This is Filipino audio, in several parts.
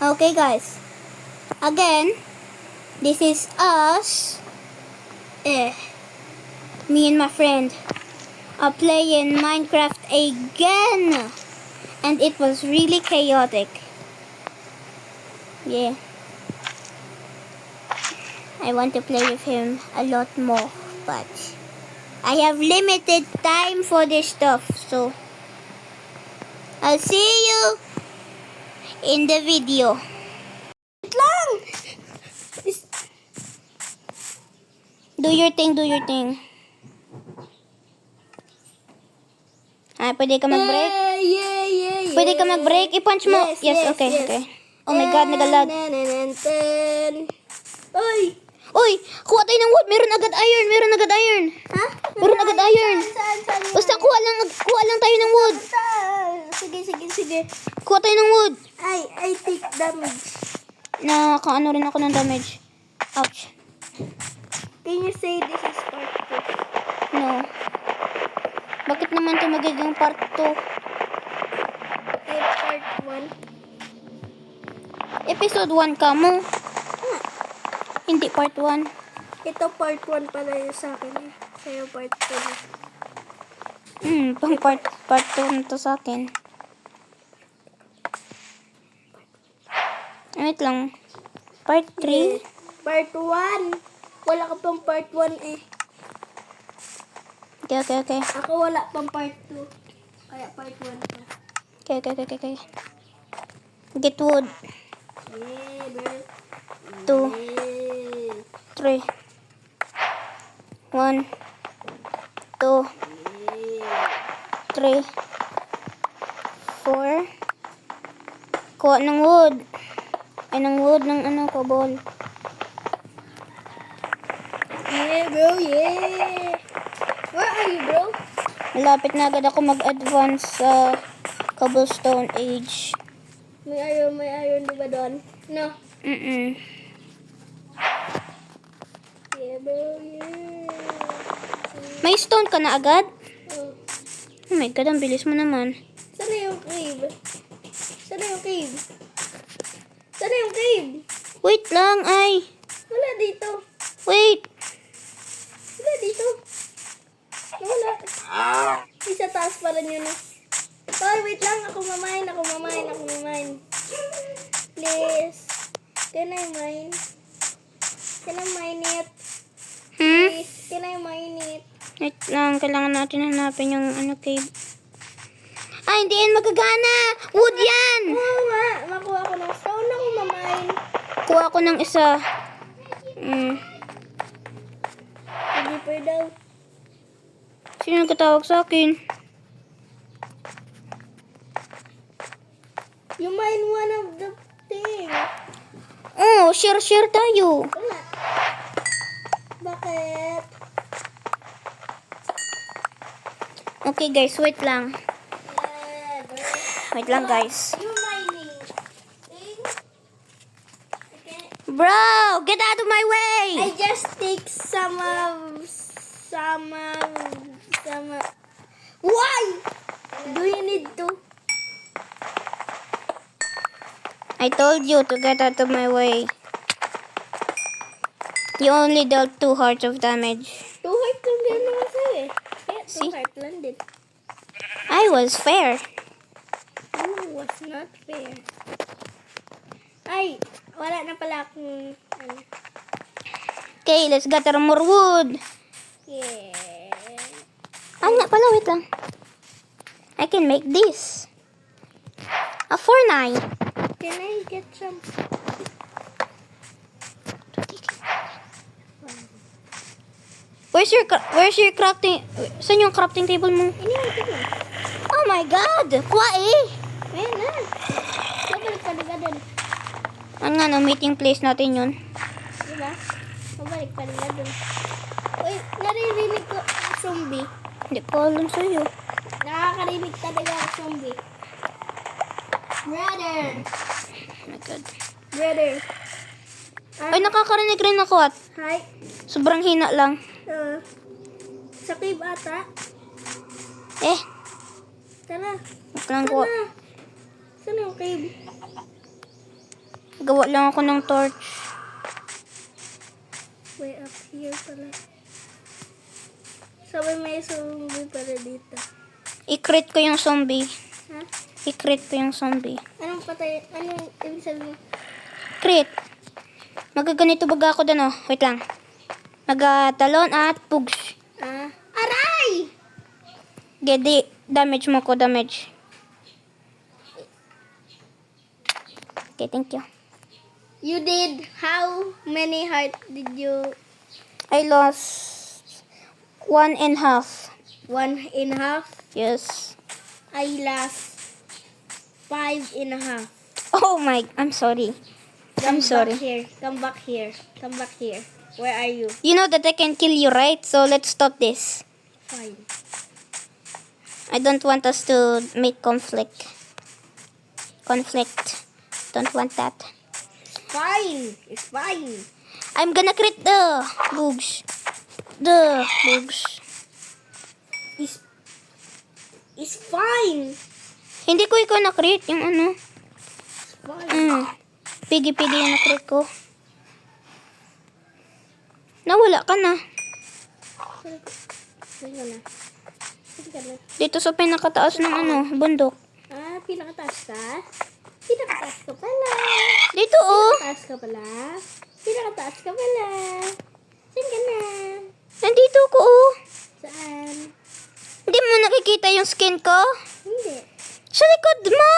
Okay, guys. Again, this is us. Me and my friend are playing Minecraft again. And it was really chaotic. Yeah. I want to play with him a lot more, but I have limited time for this stuff, so I'll see you in the video. Wait lang! Do your thing, do your thing. Pwede ka mag-break? Yeah. Pwede ka mag-break? I-punch mo. Yes, okay. Oh my God, nagalag. Uy! Uy, kuha tayo ng wood. Meron agad iron. Ha? Meron agad iron. Saan? Basta kuha lang tayo ng wood. Sige. Kuha tayo ng wood. I take damage. Nakaano rin ako ng damage. Ouch. Can you say this is part 2? No. Bakit naman ito magiging part 2? Part 1? Episode 1 ka mo. Hindi part 1. Ito part 1 pala yung sa akin eh. Sa'yo part 2. Pang part 2 na to sa akin. Wait lang. Part 3? Part 1. Wala ka pang part 1 eh. Okay. Ako wala pang part 2. Kaya part 1 to. Okay. Get wood. Yeah, bro. 2, 3. 1, 2, 3, 4. Kuha ng wood. Ng wood ng cobble. Yeah, bro. Yeah. Where are you, bro? Malapit na agad ako mag-advance sa cobblestone age. May iron di ba doon? No. Mm-mm. Yeah, bro. Yeah. May stone ka na agad? Oh. Oh my God, ang bilis mo naman. Sana yung cave? Sana yung cave? Wait lang, ay. Wala dito. Wait. Wala dito. Wala. Isa taas pa rin yun. Hoy, wait lang. Ako mamain. Please. Can I mine? Can I mine it? Please. Can I mine it? Wait lang, kailangan natin hanapin yung cave. Ay, hindi yan magagana. Wood yan. Oo nga. Makuha ko ng stone. Ako mamain. Kuha ko ng isa. Hindi pa daw. Sino nagkatawag sa akin? You mine one of the thing. Oh, share tayo. Wala. Bakit? Okay guys, wait lang. Wait lang guys. You mining thing? Okay. Bro, get out of my way. I just take some. Why? Do you need to? I told you to get out of my way. You only dealt 2 hearts of damage. 2 heart lang din naman sa'yo eh. Kaya 2 See? heart lang din. I was fair. You was not fair. Ay, wala na pala akong ano. Okay, let's gather more wood. Yeah. Nga pala, wait lang. I can make this. A 4-9. Can I get some? Where's your crafting? Saan yung crafting table mo? Iniwan ko na. Oh my God! Kuha eh! Ayan na. Babalik pa nila dun. Ano nga, no, meeting place natin yun. Diba? Babalik pa nila dun. Uy, naririnig ko ang zombie. Hindi ko alam sa'yo. Nakakarinig talaga ang zombie. Brother! Oh my God. Brother. Ay, nakakarinig rin ako at Hi. sobrang hina lang. Sa cave ata. Wait Tara. lang ko. Saan yung cave? Gawa lang ako ng torch. Way up here pala. Sabi may zombie pala dito. I-crit ko yung zombie. Ha? I-crit ko yung zombie. Anong patay? Anong ibig sabihin? Crit. Magaganito baga ako doon, oh. Wait lang. Magatalon at pugs. Aray! Gedi, damage mo ko, damage. Okay, thank you. You did, how many heart did you? I lost 1.5. 1.5? Yes. I lost 5.5. Oh my, I'm sorry. I'm sorry. Come back here. Come back here. Where are you? You know that I can kill you, right? So let's stop this. Fine. I don't want us to make conflict. Don't want that. Fine. It's fine. I'm gonna crit the bugs. The bugs. It's fine. Hindi ko ikaw na-crit yung ano. It's fine. Pigi-pigi yung na-crit ko. Nawala ka na. Sige na. Sige na. Dito sa pinakataas ng ano, bundok. Pinakataas ka? Pinakataas ka pala. Dito oh. Pinakataas ka pala. Pinakataas ka pala. Saan ka na? Nandito ko oh. Saan? Hindi mo nakikita yung skin ko? Hindi. Sa likod mo.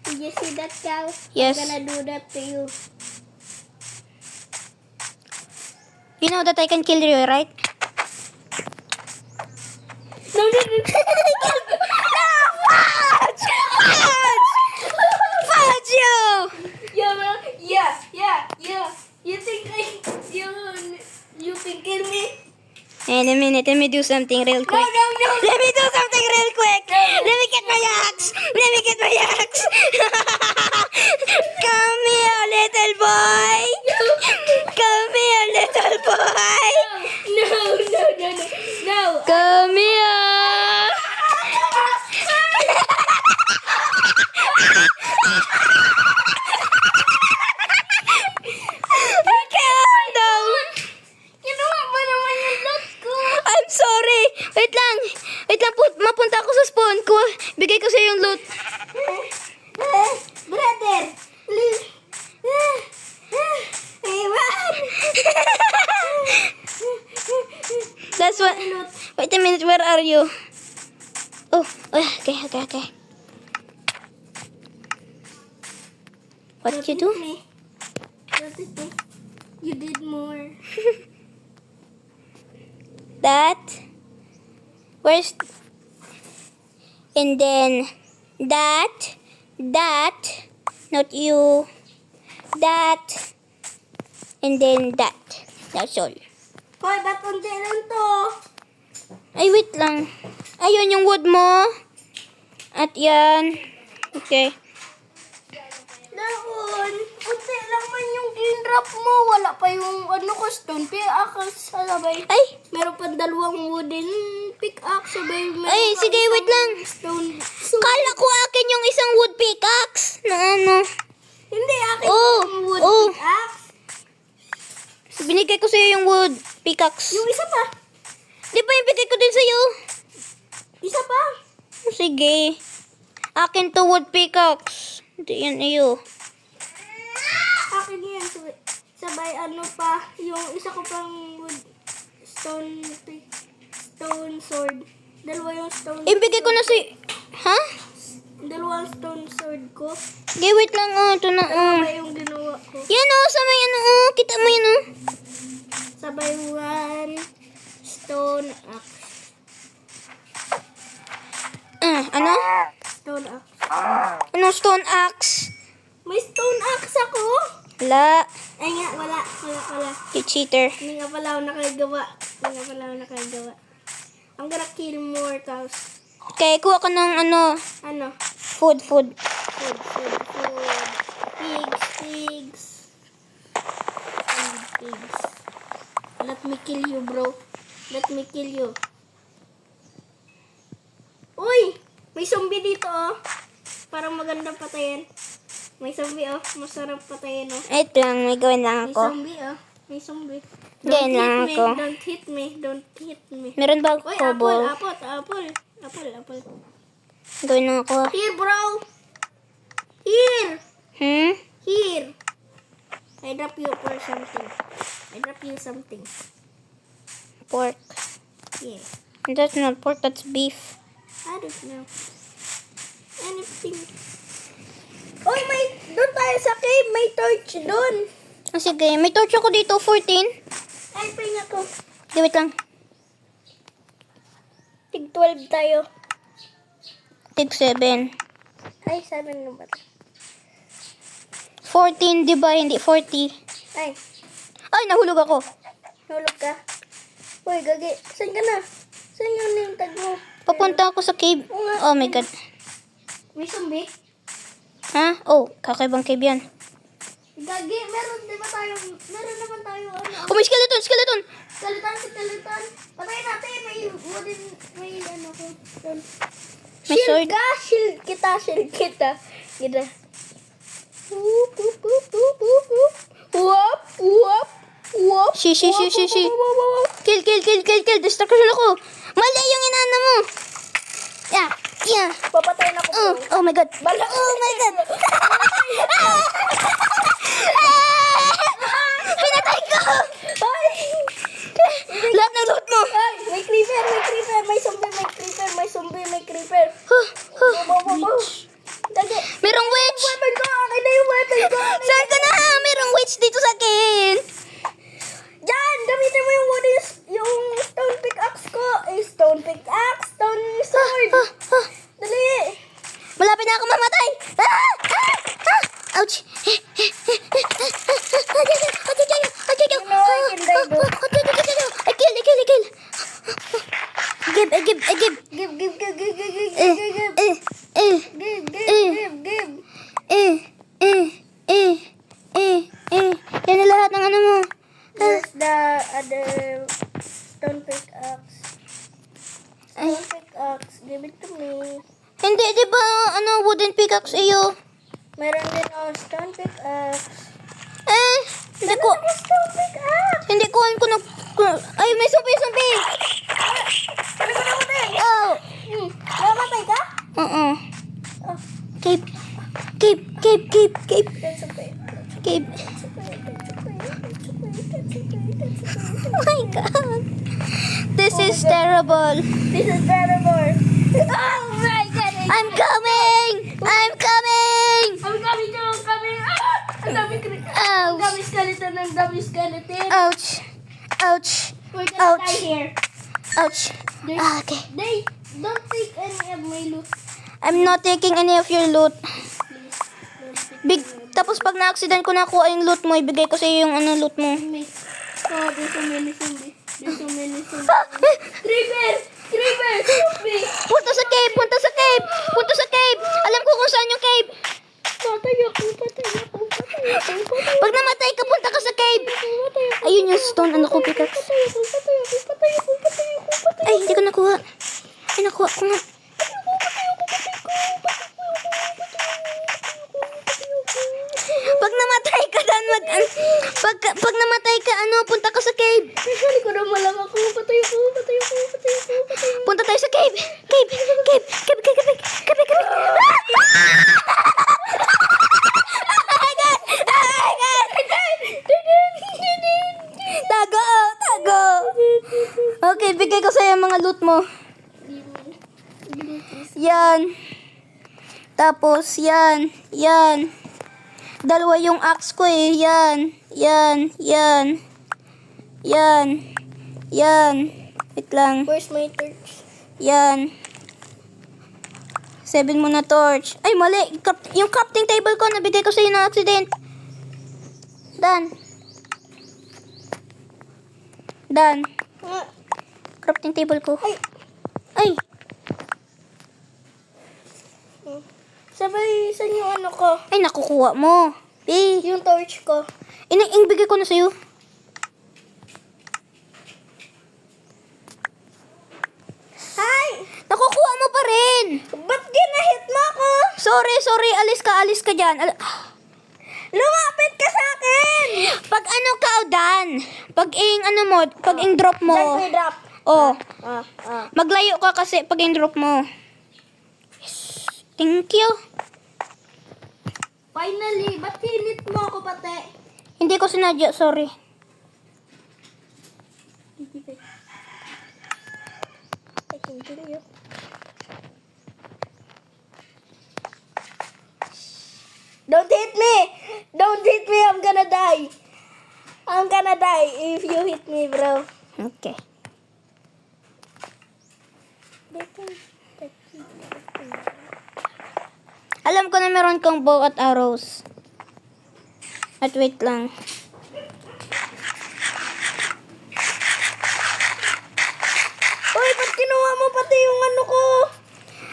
Did you see that cow? Yes. I'm gonna do that to you. You know that I can kill you, right? No, no, no. Fudge! Fudge you! Yeah. You think you can kill me? In a minute, let me do something real quick. No. Let me do something real quick. Let me get my axe. Come here, little boy. Come here, little boy. No. Come here. Calm down. Kinuha ba naman yung loot ko? I'm sorry. Wait lang. Mapunta ako sa spawn ko. Bigay ko sa yung loot. Brother, please. Hey, man. That's what. Wait a minute. Where are you? Oh, okay. What you do? You did more. That. Where's? And then that. Not you. That. And then that. That's all. Hoy, ba't unti lang to? Ay, wait lang. Ayun yung wood mo. At yan. Okay. Doon, unti lang man yung in-drop mo. Wala pa yung stone pickaxe sabay. Ay! Meron pa dalawang wooden pickaxe sabay. Meron Ay, pa sige, isang wait lang. Stone. Kala ko akin yung isang wood pickaxe. Na ano. Hindi, akin Oh, yung wood oh. pickaxe. Binigay ko sa'yo yung wood pickaxe. Yung isa pa. Di ba yung bigay ko din sa'yo? Isa pa. Sige. Akin to wood pickaxe. Hindi yan iyo. Akin yan. Sabay ano pa. Yung isa ko pang wood stone sword. Dalawa yung stone. Ibigay ko na si... Ha? Dalawang stone sword ko. Okay, wait lang. Oh, ito na. Dalawa yung ginawa ko. Yan oh, sa may ano. Oh, kita mo yan oh. Sabay one stone axe. Ano? Stone axe. Anong stone axe? May stone axe ako. Wala. Ay nga, wala. You cheater. Hindi nga pala ako nakagawa. I'm gonna kill more cows. Okay, kuha ka ng ano. Ano? Food. Food. Pigs. Let me kill you, bro. Uy! May zombie dito, oh. parang magandang patayin. May zombie, oh. Masarap patayin, oh. Wait lang, may gawin lang May ako. zombie, oh. May zombie. Ganyan lang me. ako. Don't hit me. Don't hit me. Meron ba Uy, ako ball? apple. Gawin lang ako. Here, bro. Here. Hmm? Here. I drop you for something. I drop you something. Pork. Yeah. That's not pork, that's beef. I don't know. Anything. Uy, doon tayo sa cave. May torch doon. Ah, sige, may torch ako dito, 14. Ay, ping ako. Wait lang. Tig 12 tayo. Tig 7. Ay, 7 na ba? 14, di ba? Hindi 40. Ay, Ay, nahulog ako. nulog ka. Uy, gagi. Saan ka na? Saan yung name tag mo? Papunta ako sa cave. Oh my god. May zombie? Ha? Oh, kakaibang cave yan. Gagi, meron naman tayo ano. Oh, may skeleton, skeleton! Skeleton. Patayin natin. May ano ko. May sword. Shield kita. Gida. Whoop. Shi. Kill. Distraction ako. Mali yung inana mo. Yeah. Papatayin ako, bro. Oh my god. Bala. Oh my god. Pinatay ko. Lahat ng loot mo. Ay, may creeper. May zombie. Bo. Dali. Merong witch. Weapon ko. Akin na yung weapon ko. Saan ka na? Merong witch dito sa akin. Diyan, gamitin mo yung stone pickaxe ko. Stone sword. Dali. Malapit na ako mamatay. Ouch. I kill. I give. Give. Yan na lahat ng ano mo. Where's the other stone pickaxe? Stone pickaxe, give it to me. Hindi, di ba, wooden pickaxe iyo? Meron din ako stone pickaxe. Hindi ko, Stone pickaxe! ay, may zombie. Sabi ko na ko din! Oh. Namatay ka? Uh-uh. Oh, Cave. that's okay. Cave. Oh my god. This is terrible. This is terrible. Oh my god! I'm coming. I'm coming. Ang dami skeleton. Ouch. We're gonna Ouch. die here. Ouch. Okay. They don't take any of my loot. I'm not taking any of your loot. Please. Tapos pag na-accident ko nakuha yung loot mo, ibigay ko sa iyo yung loot mo. Oh, there's so many zombies. Creeper! Zombie! Punta sa cave. Alam ko kung saan yung cave. Patay ako. Pag namatay ka, punta ka sa cave. Ayun yung stone, pickaxe. Patay ako. Ay, hindi ko nakuha. Ay, nakuha ko nga. Pag namatay ka, pag namatay ka, punta ka sa cave. Sali ko na malang ako. Patay ako. Punta tayo sa cave. Cave. Tago. Okay, bigay ko sa'yo yung mga loot mo. Yan. Tapos, yan. Dalawa yung axe ko eh. Yan. Wait lang. Where's my torch? Yan. 7 mo na torch. Ay, mali. Yung crafting table ko, nabigay ko sa'yo ng accident. Dan. Crafting table ko. Ay. Sabay, saan yung ano ko? Ay, nakukuha mo. Yung torch ko. Bigay ko na sa'yo. Hi! Nakukuha mo pa rin! Ba't ginahit mo ako? Sorry. Alis ka dyan. Lumapit ka sa akin! Pag ano ka, Dan? Pag ing drop mo. Diyan ko i-drop. Oh, Ah. maglayo ka kasi pag ing drop mo. Yes. Thank you. Finally, ba't hinit mo ako pati? Hindi ko sinadya, sorry. I can kill you. Don't hit me! Don't hit me! I'm gonna die! I'm gonna die if you hit me, bro. Okay. Alam ko na meron kang bow at arrows. At wait lang. Uy, ba't kinuha mo pati yung ano ko?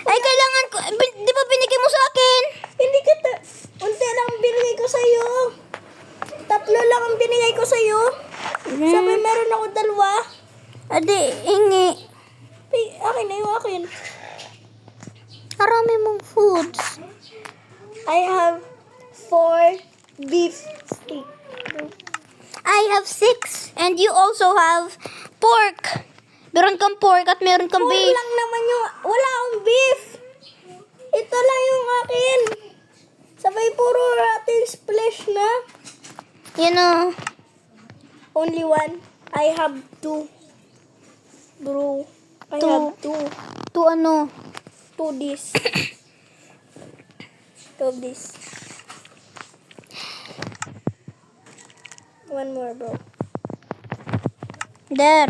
Ay, kailangan ko. Di ba binigay mo sa akin? Hindi kita. Unti lang ang binigay ko sa'yo. 3 lang ang binigay ko sa'yo. Sabi meron ako 2. Adi, hingi. Ay, akin na yung akin. Marami mong foods. I have 4 beef steak. I have 6. And you also have pork. Meron kang pork at meron kang 4 beef. lang naman yung... Wala akong beef. Ito lang yung akin. Sabay puro rotten flesh na. You know. Only 1. I have 2. Bro. I Two. have 2. To ano? 2 this. 2 of this. 1 more, bro. There.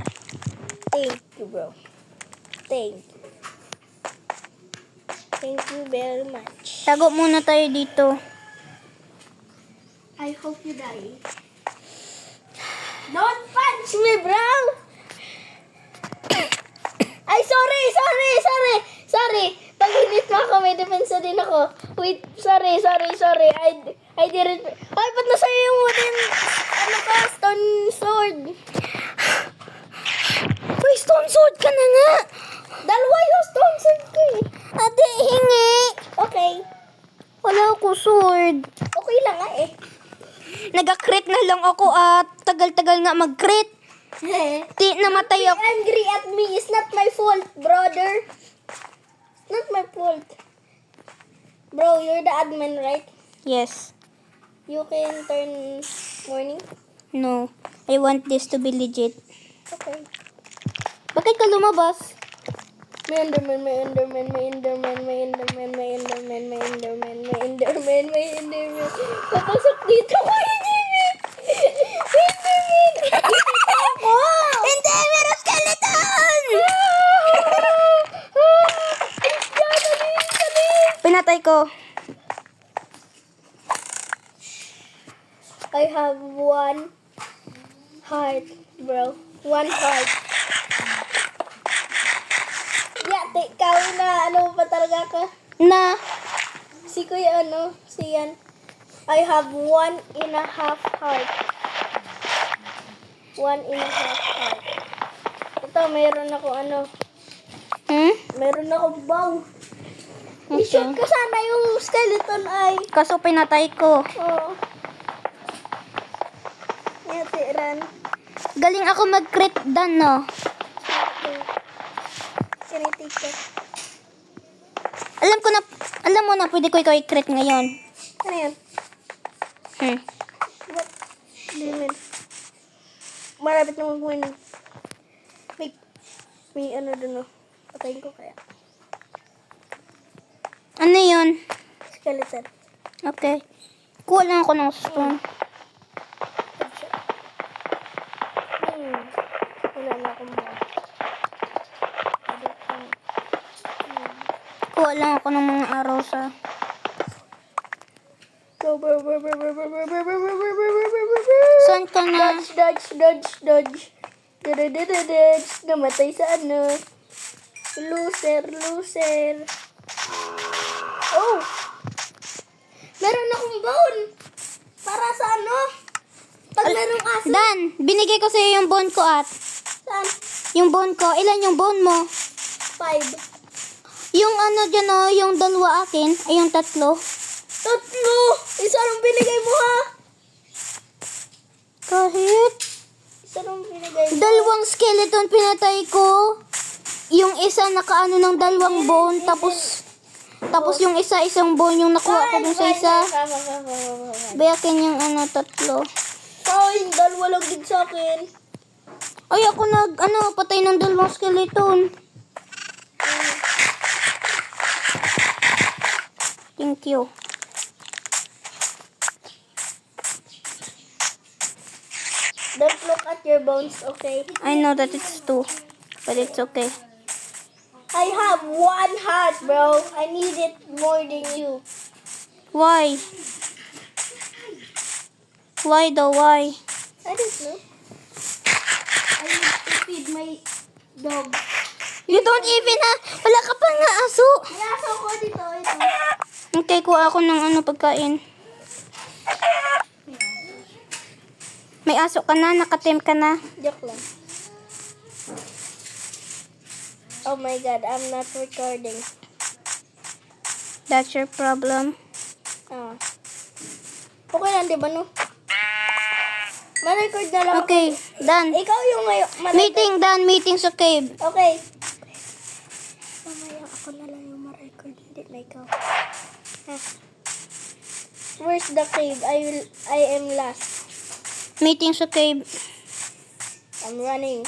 Thank you, bro. Thank you. Thank you very much. Tago muna tayo dito. I hope you die. Don't punch me, bro! Ay, sorry! Pag hinit mo ako, may depensa din ako. Wait, sorry. I didn't... Ay, ba't nasa'yo yung wooden... stone sword? Uy, stone sword ka na nga. 2 yung stone sword ko eh. Ate, hingi. Okay. Wala ako sword. Okay lang nga eh. Nag-crit na lang ako at tagal-tagal nga mag-crit. Di namatay Be ako. angry at me. It's not my fault, brother. Not my fault. Bro, you're the admin, right? Yes. You can turn morning? No. I want this to be legit. Okay. Bakit ka lumabas? May Enderman. Papasok dito ko, Jimmy! Enderman! Ako! Hindi! Meron skeleton! Pinatay ko. I have 1 heart, bro. 1 heart. Yate, ikaw na ano pa talaga ka? Na. Si Kuya si Yan. I have 1.5 heart. 1.5 heart. Ito, mayroon ako Meron ako bow. I-shoot ko sana yung skeleton ay. Kaso pinatay ko. Oo. Yate, ran. Galing ako mag-crit dan, no? Kinitig ko. Alam mo na, pwede ko ikaw i-crit ngayon. Ano yan? What? Limit. Marapit na mag-win. May dun Patayin ko kaya. Ano yun? Skeleton. Okay. Kuha lang ako ng stone. Wala na akong mga. Kuha lang ako ng mga araw sa... Go, bro. Saan ka na? Dodge. Dodge. Namatay sa Loser. Oh! Meron akong bone! Para sa Pag merong aso. Dan, binigay ko sa'yo yung bone ko at... Saan? Yung bone ko. Ilan yung bone mo? 5. Yung ano dyan oh, yung dalawa akin, ay yung tatlo. Tatlo! Isa lang binigay mo ha? Kahit Isa lang binigay mo. dalawang skeleton pinatay ko. Yung isa nakaano ng dalawang bone, tapos yung isa isang bone yung nakuha ko dun sa isa. Bayakin yung ano, tatlo. Fine, dalawa lang din sa akin. Ay, ako patay ng dalawang skeleton. Thank you. Don't look at your bones, okay? I know that it's 2, but it's okay. I have 1 heart, bro. I need it more than you. Why? Why though? Why? I don't know. I need to feed my dog. You don't even wala ka pa nga aso. May aso ko dito, ito. Okay, kuha ako ng pagkain. May aso ka na, nakatim ka na. Joke lang. Oh my god, I'm not recording. That's your problem. Ah. Okay lang, di ba no? Ma-record na lang. Okay, done. Ikaw yung ngayon. Meeting done, meeting sa cave. Okay. Mamaya ako na lang yung ma-record, hindi na ikaw. Ah. Where's the cave? I am last. Meeting sa cave. I'm running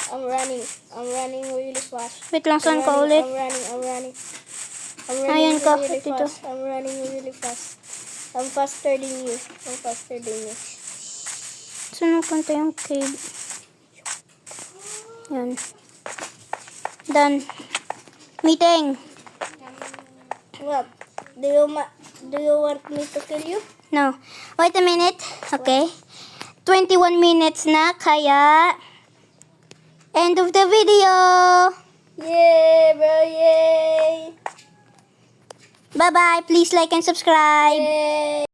really fast. Wait lang, saan ka ulit? I'm running Ayan ka, really dito. fast. I'm running really fast. I'm faster than you. Saan ang punta yung cave? Yan. Done. Meeting. What? Do you want me to kill you? No. Wait a minute. Okay. 21 minutes na, kaya end of the video. Yay, bro, yay. Bye-bye. Please like and subscribe. Yay.